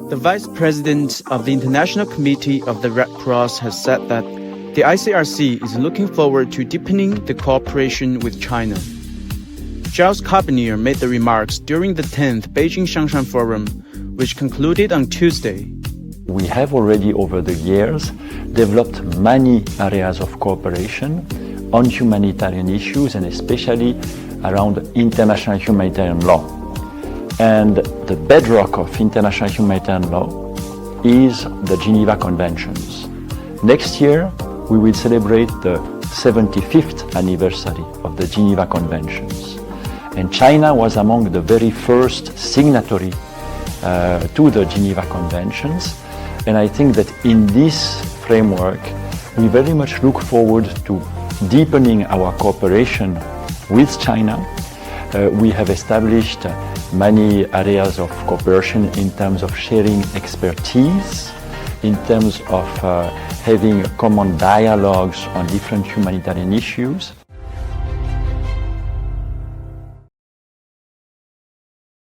The Vice President of the International Committee of the Red Cross has said that the ICRC is looking forward to deepening the cooperation with China. Karbinne'er made the remarks during the 10th Beijing-Shangshan Forum, which concluded on Tuesday. We have already, over the years, developed many areas of cooperation on humanitarian issues and especially around international humanitarian law. And the bedrock of international humanitarian law is the Geneva Conventions. Next year, we will celebrate the 75th anniversary of the Geneva Conventions. And China was among the very first signatory to the Geneva Conventions. And I think that in this framework, we very much look forward to deepening our cooperation with China. We have established many areas of cooperation in terms of sharing expertise, in terms of having common dialogues on different humanitarian issues.